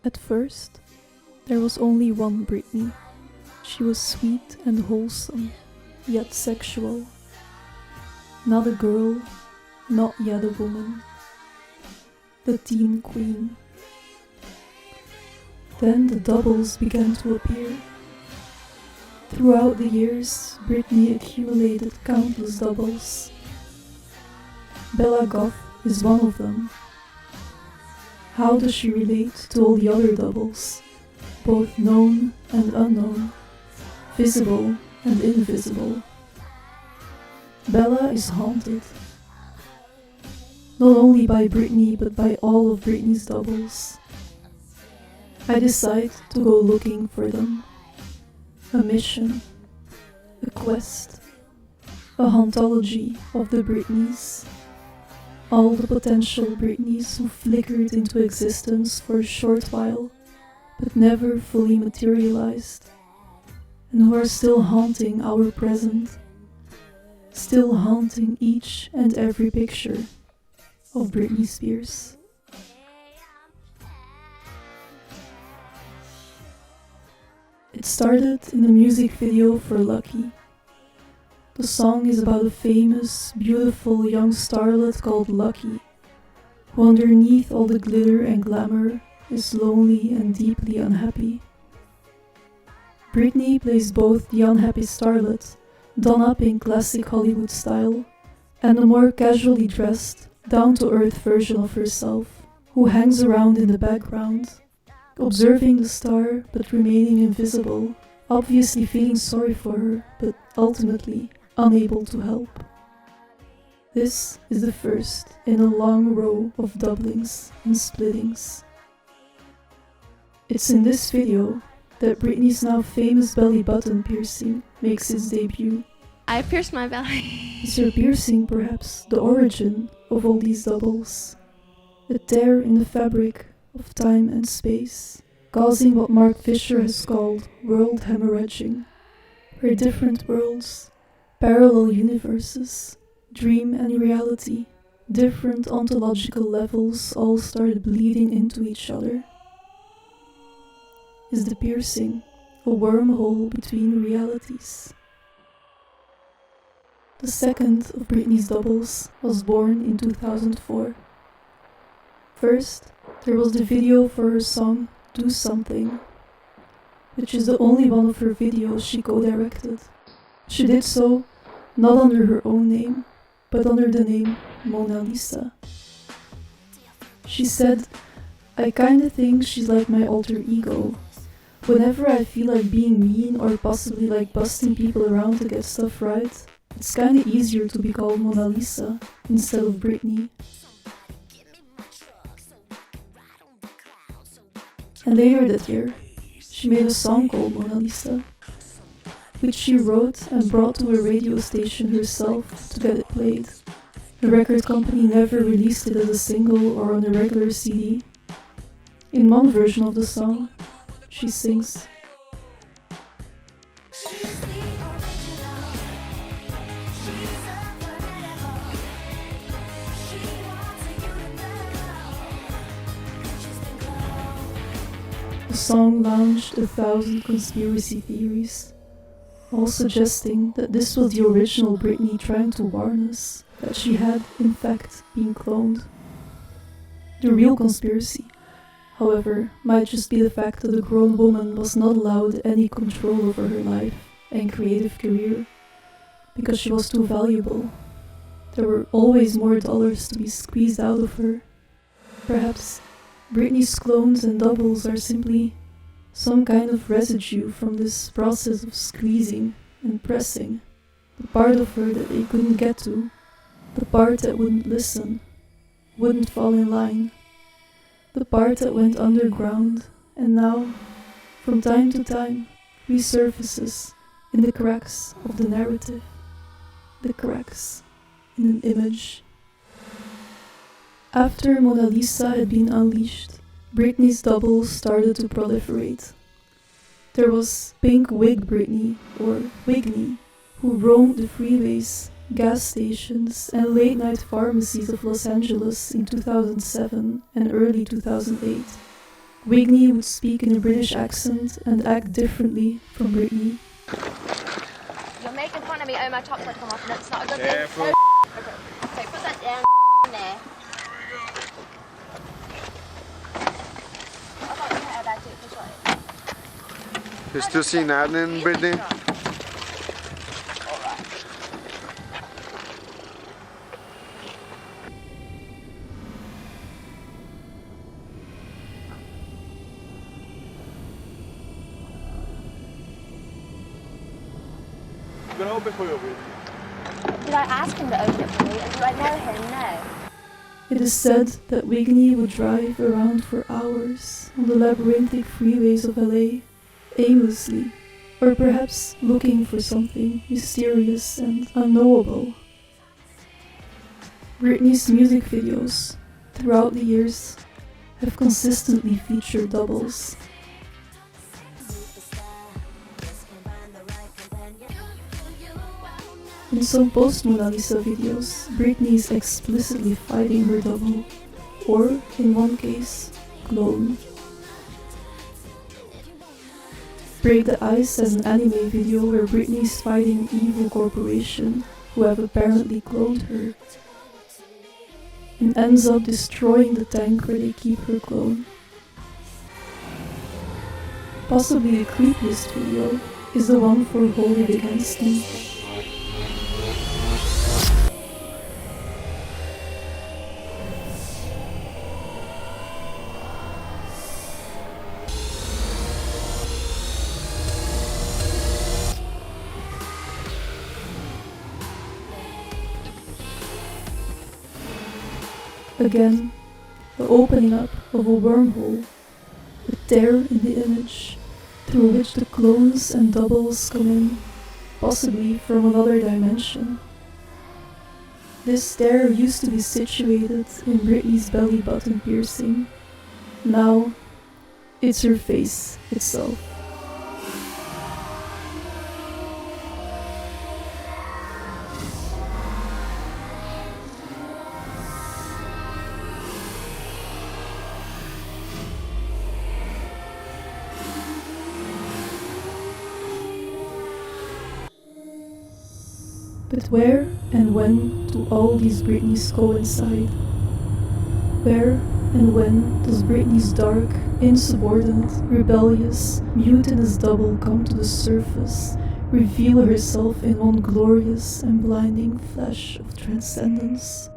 At first, there was only one Britney. She was sweet and wholesome, yet sexual. Not a girl, not yet a woman. The teen queen. Then the doubles began to appear. Throughout the years, Britney accumulated countless doubles. Bella Goth is one of them. How does she relate to all the other doubles, both known and unknown, visible and invisible? Bella is haunted. Not only by Britney, but by all of Britney's doubles. I decide to go looking for them. A mission, a quest, a hauntology of the Britneys. All the potential Britneys who flickered into existence for a short while, but never fully materialized, and who are still haunting our present, still haunting each and every picture of Britney Spears. It started in a music video for Lucky. The song is about a famous, beautiful young starlet called Lucky, who underneath all the glitter and glamour is lonely and deeply unhappy. Britney plays both the unhappy starlet, done up in classic Hollywood style, and a more casually dressed, down-to-earth version of herself, who hangs around in the background, observing the star but remaining invisible, obviously feeling sorry for her, but ultimately unable to help. This is the first in a long row of doublings and splittings. It's in this video that Britney's now famous belly button piercing makes its debut. I pierced my belly. Is her piercing perhaps the origin of all these doubles? A tear in the fabric of time and space, causing what Mark Fisher has called world hemorrhaging, where different worlds, parallel universes, dream and reality, different ontological levels all start bleeding into each other. Is the piercing a wormhole between realities? The second of Britney's doubles was born in 2004. First, there was the video for her song Do Something, which is the only one of her videos she co-directed. She did so not under her own name, but under the name Mona Lisa. She said, "I kinda think she's like my alter ego. Whenever I feel like being mean or possibly like busting people around to get stuff right, it's kinda easier to be called Mona Lisa instead of Britney." And later that year, she made a song called Mona Lisa, which she wrote and brought to a radio station herself to get it played. The record company never released it as a single or on a regular CD. In one version of the song, she sings, the song launched 1,000 conspiracy theories, all suggesting that this was the original Britney trying to warn us that she had, in fact, been cloned. The real conspiracy, however, might just be the fact that a grown woman was not allowed any control over her life and creative career, because she was too valuable. There were always more dollars to be squeezed out of her. Perhaps Britney's clones and doubles are simply some kind of residue from this process of squeezing and pressing, the part of her that they couldn't get to, the part that wouldn't listen, wouldn't fall in line, the part that went underground and now, from time to time, resurfaces in the cracks of the narrative, the cracks in an image. After Mona Lisa had been unleashed, Britney's doubles started to proliferate. There was Pink Wig Britney, or Wigney, who roamed the freeways, gas stations, and late-night pharmacies of Los Angeles in 2007 and early 2008. Whitney would speak in a British accent and act differently from Britney. You're making fun of me. Oh, my top's gonna come off and it's not a good thing. Careful. Okay. Okay, put that down there. I thought you had that too. Just like. Is still zien happening, Britney? Ik ben open voor je, Britney. Did I ask him to open it for me? And do I know him? No. It is said that Whitney would drive around for hours on the labyrinthic freeways of LA, aimlessly, or perhaps looking for something mysterious and unknowable. Britney's music videos, throughout the years, have consistently featured doubles. In some post-Mona Lisa videos, Britney is explicitly fighting her double, or, in one case, clone. Break the Ice has an anime video where Britney is fighting an evil corporation who have apparently cloned her, and ends up destroying the tank where they keep her clone. Possibly the creepiest video is the one for Hold It Against Me. Again, the opening up of a wormhole, a tear in the image, through which the clones and doubles come in, possibly from another dimension. This tear used to be situated in Britney's belly button piercing. Now, it's her face itself. But where and when do all these Britneys coincide? Where and when does Britney's dark, insubordinate, rebellious, mutinous double come to the surface, reveal herself in one glorious and blinding flash of transcendence?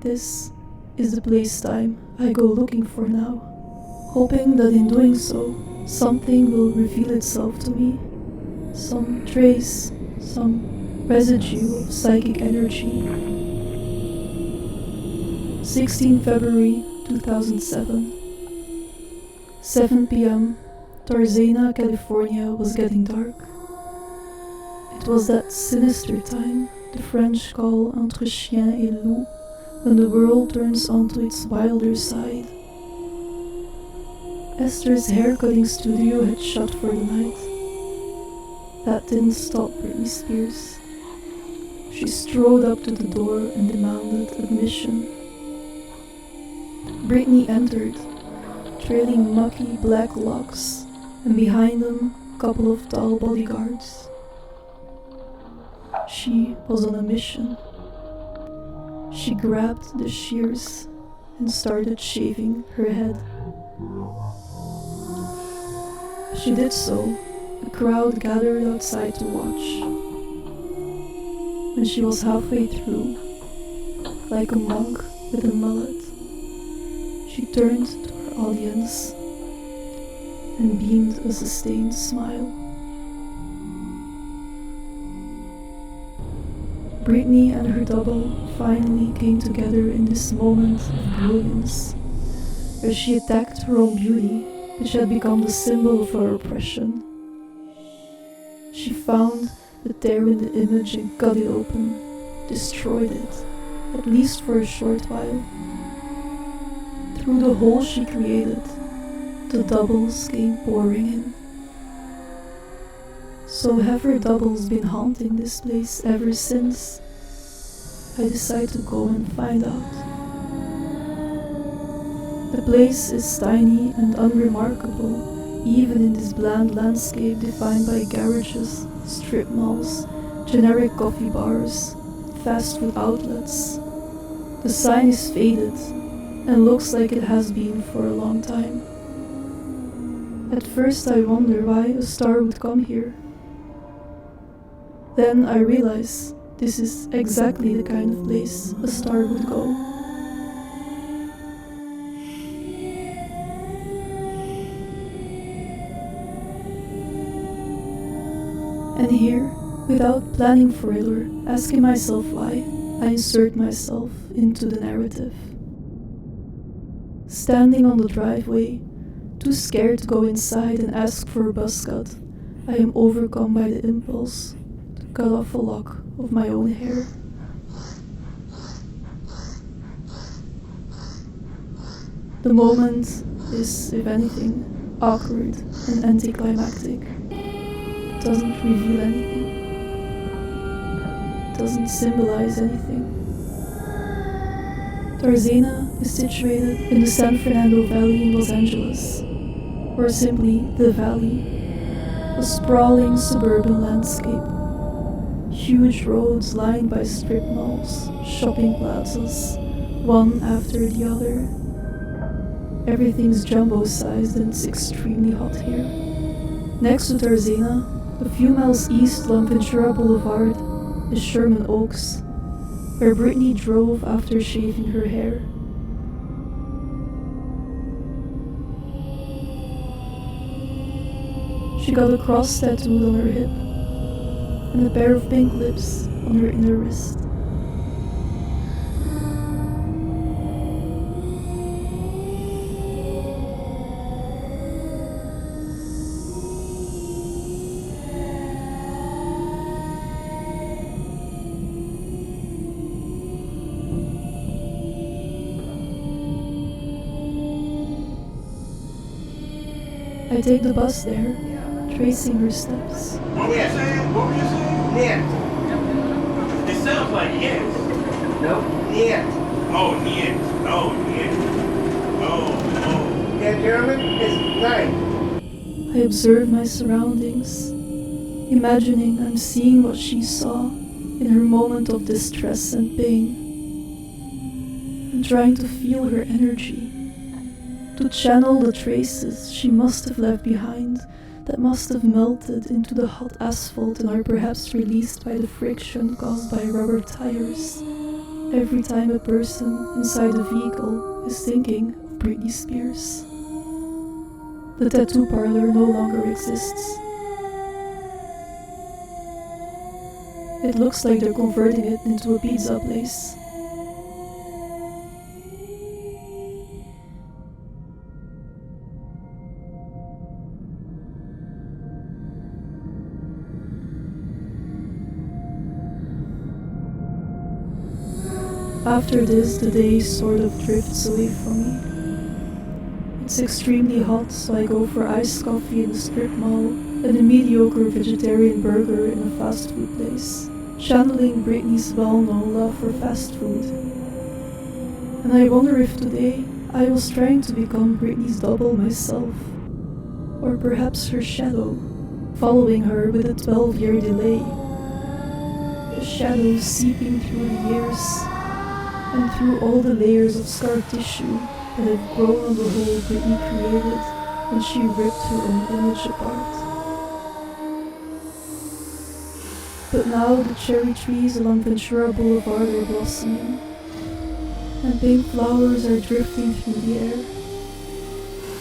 This is the place-time I go looking for now, hoping that in doing so, something will reveal itself to me, some trace, some residue of psychic energy. 16 February 2007. 7 p.m. Tarzana, California was getting dark. It was that sinister time the French call entre chien et loup, when the world turns onto its wilder side. Esther's haircutting studio had shut for the night. That didn't stop Britney Spears. She strode up to the door and demanded admission. Britney entered, trailing mucky black locks, and behind them a couple of tall bodyguards. She was on a mission. She grabbed the shears and started shaving her head. As she did so, a crowd gathered outside to watch. When she was halfway through, like a monk with a mullet, she turned to her audience and beamed a sustained smile. Britney and her double finally came together in this moment of brilliance, where she attacked her own beauty, which had become the symbol of her oppression. She found the tear in the image and cut it open, destroyed it, at least for a short while. Through the hole she created, the doubles came pouring in. So have her doubles been haunting this place ever since? I decide to go and find out. The place is tiny and unremarkable, even in this bland landscape defined by garages, strip malls, generic coffee bars, fast food outlets. The sign is faded and looks like it has been for a long time. At first I wonder why a star would come here. Then I realize this is exactly the kind of place a star would go. And here, without planning for it or asking myself why, I insert myself into the narrative. Standing on the driveway, too scared to go inside and ask for a buzz cut, I am overcome by the impulse to cut off a lock of my own hair. The moment is, if anything, awkward and anticlimactic. It doesn't reveal anything. It doesn't symbolize anything. Tarzana is situated in the San Fernando Valley in Los Angeles, or simply the Valley, a sprawling suburban landscape. Huge roads lined by strip malls, shopping plazas, one after the other. Everything's jumbo-sized and it's extremely hot here. Next to Tarzana, a few miles east along Ventura Boulevard, is Sherman Oaks, where Brittany drove after shaving her hair. She got a cross tattooed on her hip and a pair of pink lips on her inner wrist. I take the bus there, tracing her steps. What were you saying? What were you saying? Niet. It sounds like yes. No, niet. Oh, niet. Oh, niet. Oh. In German, it's nein. I observe my surroundings, imagining I'm seeing what she saw in her moment of distress and pain. I'm trying to feel her energy, to channel the traces she must have left behind that must have melted into the hot asphalt and are perhaps released by the friction caused by rubber tires every time a person inside the vehicle is thinking of Britney Spears. The tattoo parlor no longer exists. It looks like they're converting it into a pizza place. After this, the day sort of drifts away from me. It's extremely hot, so I go for iced coffee in the strip mall and a mediocre vegetarian burger in a fast food place, channeling Britney's well-known love for fast food. And I wonder if today I was trying to become Britney's double myself, or perhaps her shadow, following her with a 12-year delay. The shadow seeping through the years, and through all the layers of scar tissue that have grown on the hole Britney created when she ripped her own image apart. But now the cherry trees along Ventura Boulevard are blossoming, and pink flowers are drifting through the air.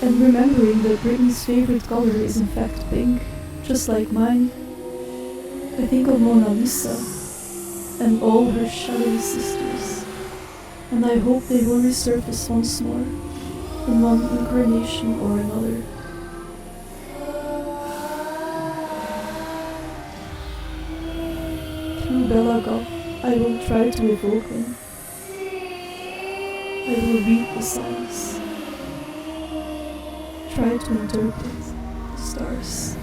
And remembering that Britney's favorite color is in fact pink, just like mine, I think of Mona Lisa and all her shadowy sisters. And I hope they will resurface once more, in one incarnation or another. Through Bella Goth, I will try to evoke them. I will read the signs, try to interpret the stars.